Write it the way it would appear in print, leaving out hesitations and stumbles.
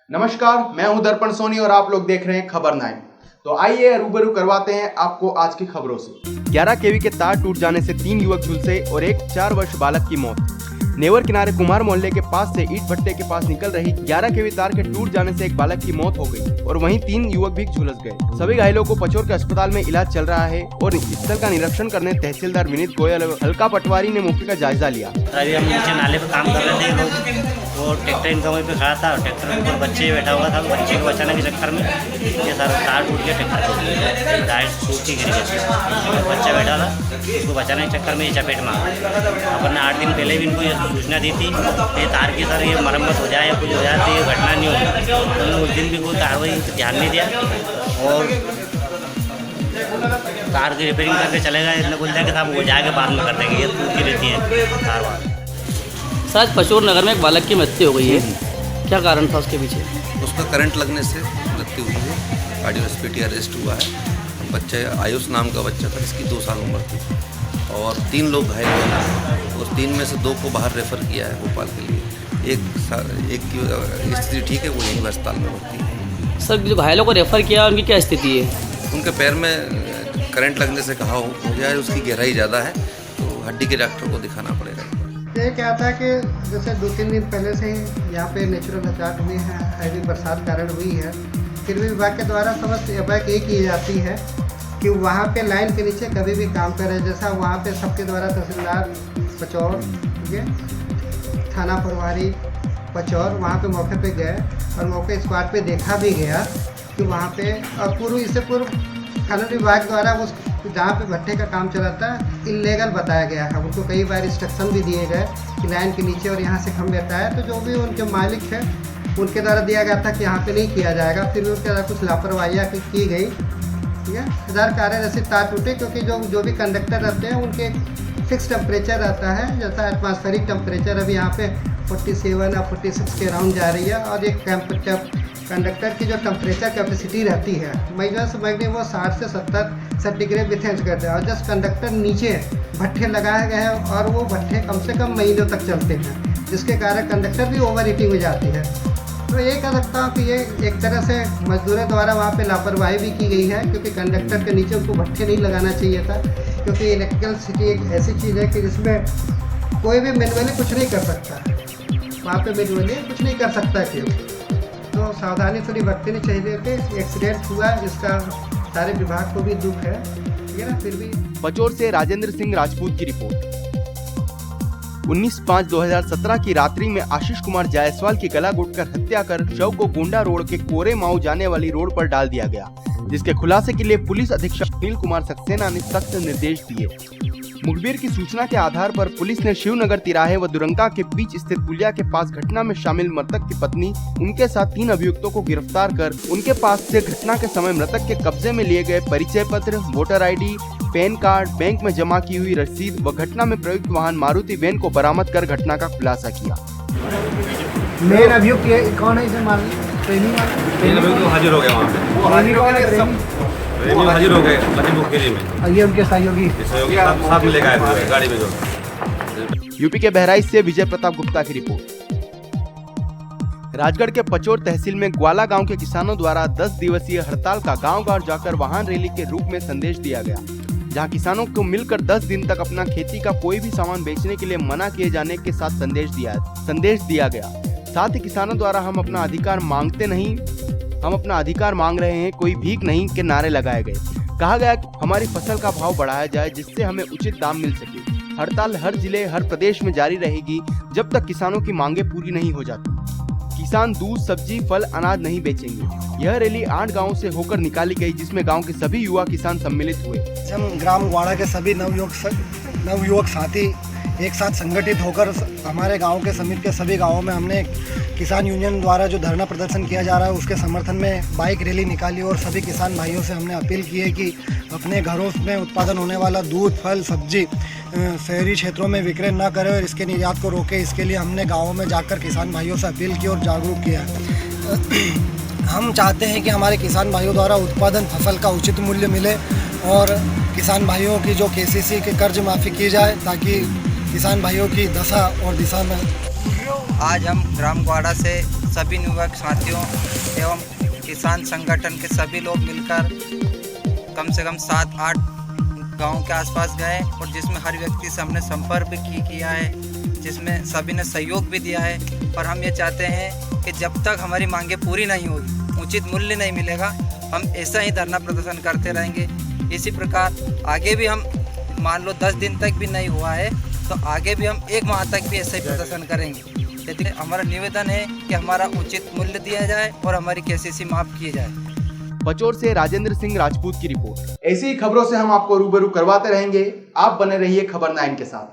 नमस्कार, मैं हूं दर्पण सोनी और आप लोग देख रहे हैं खबर 9। तो आइए रूबरू करवाते हैं आपको आज की खबरों से। 11 केवी के तार टूट जाने से 3 युवक झुलसे और एक 4 वर्ष बालक की मौत। नेवर किनारे कुमार मोहल्ले के पास से ईट भट्टे के पास निकल रही 11 केवी तार के टूट जाने से एक बालक की मौत हो गई और वहीं 3 युवक भी झुलस गए। सभी घायलों को पचोर के अस्पताल में इलाज चल रहा है और स्थल का निरीक्षण करने तहसीलदार विनीत गोयल और हल्का पटवारी ने मौके का जायजा लिया। अभी हम नीचे नाले पे काम कर रहे थे लोग, वो ट्रैक्टर इनका वहीं पे खड़ा था और ट्रैक्टर के ऊपर बच्चे बैठा हुआ था। बच्चे को बचाने के चक्कर में ये सारा तार टूट गया, ट्रैक्टर टूट गया, टायर टूट के गिर गया। बच्चा बैठा था, उसको बचाने के चक्कर में ये चपेट मारा। अपन ने 8 दिन पहले भी इनको ये सूचना दी थी ये तार की सर ये मरम्मत हो जाए या कुछ हो जाए तो ये घटना नहीं होगी। उन्होंने उस दिन भी कोई कार्रवाई ध्यान नहीं दिया और कार की रिपेयरिंग करके चले गए। इतने बोल दिया कि साहब वो जाके बाद में कर देंगे, ये टूटती रहती है तार वार। सर पचोर नगर में एक बालक की मृत्यु हो गई है, क्या कारण था उसके पीछे? उसका करंट लगने से मृत्यु हुई है, कार्डियोस्पेटी अरेस्ट हुआ है। बच्चे आयुष नाम का बच्चा था, इसकी 2 साल उम्र थी और 3 लोग घायल हुए और 3 में से 2 को बाहर रेफ़र किया है भोपाल के लिए। एक की स्थिति ठीक है, वो यहीं अस्पताल में भर्ती है। सर जो घायलों को रेफर किया उनकी क्या स्थिति है? उनके पैर में करंट लगने से घाव हो गया है, उसकी गहराई ज़्यादा है तो हड्डी के डॉक्टर को दिखाना पड़ेगा। ये क्या था कि जैसे 2-3 दिन पहले से ही यहाँ पे नेचुरल हजात हुई हैं, हैवी बरसात कारण हुई है। फिर भी विभाग के द्वारा समस्त एवैक ये की जाती है कि वहाँ पे लाइन के नीचे कभी भी काम करे। जैसा वहाँ पे सबके द्वारा तहसीलदार पचौर, ठीक है, थाना प्रभारी पचौर वहाँ पे मौके पे गए और मौके स्पॉट पे देखा भी गया कि वहाँ पे और इससे पूर्व कानून विभाग द्वारा उस जहाँ पे भट्टे का काम चला था इल्लीगल बताया गया है। उनको कई बार इंस्ट्रक्शन भी दिए गए कि लाइन के नीचे और यहाँ से खंभे हटाए, तो जो भी उनके मालिक है उनके द्वारा दिया गया था कि यहाँ पे नहीं किया जाएगा। फिर भी उनके द्वारा कुछ लापरवाहियाँ की गई, ठीक है। हज़ार कार्य रसीद तार टूटे क्योंकि जो भी कंडक्टर रहते हैं उनके फिक्स टेम्परेचर रहता है। जैसा एटमॉस्फेरिक टेम्परेचर अभी यहाँ पे 47 या 46 के अराउंड जा रही है और एक कंडक्टर की जो टेम्परेचर कैपेसिटी रहती है महीनों से महीने वो 60 से 70 सेंटीग्रेड भी चेंज करते हैं। और जस्ट कंडक्टर नीचे भट्ठे लगाए गए हैं और वो भट्ठे कम से कम महीनों तक चलते हैं, जिसके कारण कंडक्टर भी ओवर हीटिंग हो जाती है। तो ये कह सकता हूँ कि ये एक तरह से मजदूरों द्वारा वहाँ पे लापरवाही भी की गई है क्योंकि कंडक्टर के नीचे उनको भट्ठे नहीं लगाना चाहिए था। क्योंकि इलेक्ट्रिकल सिटी एक ऐसी चीज़ है कि जिसमें कोई भी मैनुअली कुछ नहीं कर सकता, वहाँ पे मैनुअली कुछ नहीं कर सकता क्यों। तो सावधानी थोड़ी बरतनी चाहिए थी। एक्सीडेंट हुआ जिसका सारे विभाग को भी दुख है, ठीक है ना। फिर भी पचोर से राजेंद्र सिंह राजपूत की रिपोर्ट। 19/5/2017 की रात्रि में आशीष कुमार जायसवाल की गला घोटकर हत्या कर शव को गोंडा रोड के कोरे माऊ जाने वाली रोड पर डाल दिया गया, जिसके खुलासे के लिए पुलिस अधीक्षक सुनील कुमार सक्सेना ने सख्त निर्देश दिए। मुखबिर की सूचना के आधार पर पुलिस ने शिवनगर तिराहे व दुरंका के बीच स्थित पुलिया के पास घटना में शामिल मृतक की पत्नी उनके साथ 3 अभियुक्तों को गिरफ्तार कर उनके पास से घटना के समय मृतक के कब्जे में लिए गए परिचय पत्र, voter ID, pan card, bank में जमा की हुई रसीद व घटना में प्रयुक्त वाहन मारुति वैन को बरामद कर घटना का खुलासा किया। मेन अभियुक्त कौन है? इसे ट्रेनिंग हाजिर हो गया वहाँ पे, वो हाजिर हो गए मुख्य में। ये उनके सहयोगी साथ में लेकर आए थे गाड़ी में जो। यूपी के बहराइच से विजय प्रताप गुप्ता की रिपोर्ट। राजगढ़ के पचोर तहसील में ग्वाला गांव के किसानों द्वारा 10 दिवसीय हड़ताल का गांव-गांव जाकर वाहन रैली के रूप में संदेश दिया गया, जहां किसानों को मिलकर 10 दिन तक अपना खेती का कोई भी सामान बेचने के लिए मना किए जाने के साथ संदेश दिया गया। साथ ही किसानों द्वारा हम अपना अधिकार मांगते नहीं, हम अपना अधिकार मांग रहे हैं, कोई भीख नहीं के नारे लगाए गए। कहा गया कि हमारी फसल का भाव बढ़ाया जाए जिससे हमें उचित दाम मिल सके। हड़ताल हर जिले हर प्रदेश में जारी रहेगी जब तक किसानों की मांगे पूरी नहीं हो जाती। किसान दूध, सब्जी, फल, अनाज नहीं बेचेंगे। यह रैली 8 गाँव से होकर निकाली गई, जिसमें गाँव के सभी युवा किसान सम्मिलित हुए। हम ग्राम ग्वाड़ा के सभी नवयुवक साथी एक साथ संगठित होकर हमारे गांव के समिति के सभी गांवों में हमने किसान यूनियन द्वारा जो धरना प्रदर्शन किया जा रहा है उसके समर्थन में बाइक रैली निकाली और सभी किसान भाइयों से हमने अपील की है कि अपने घरों में उत्पादन होने वाला दूध, फल, सब्जी शहरी क्षेत्रों में विक्रय न करें और इसके निर्यात को रोके। इसके लिए हमने गाँवों में जाकर किसान भाइयों से अपील की और जागरूक किया। हम चाहते हैं कि हमारे किसान भाइयों द्वारा उत्पादन फसल का उचित मूल्य मिले और किसान भाइयों की जो KCC के कर्ज माफ़ी की जाए ताकि किसान भाइयों की दशा और दिशा में। आज हम ग्राम ग्वाड़ा से सभी युवक साथियों एवं किसान संगठन के सभी लोग मिलकर कम से कम 7-8 गांव के आसपास गए और जिसमें हर व्यक्ति से हमने संपर्क भी किया है, जिसमें सभी ने सहयोग भी दिया है। और हम ये चाहते हैं कि जब तक हमारी मांगें पूरी नहीं होगी, उचित मूल्य नहीं मिलेगा, हम ऐसा ही धरना प्रदर्शन करते रहेंगे। इसी प्रकार आगे भी हम मान लो 10 दिन तक भी नहीं हुआ है तो आगे भी हम 1 माह तक भी ऐसा ही प्रदर्शन करेंगे। यदि हमारा निवेदन है कि हमारा उचित मूल्य दिया जाए और हमारी केसीसी माफ की जाए। पचोर से राजेंद्र सिंह राजपूत की रिपोर्ट। ऐसी ही खबरों से हम आपको रूबरू करवाते रहेंगे। आप बने रहिए खबर 9 के साथ।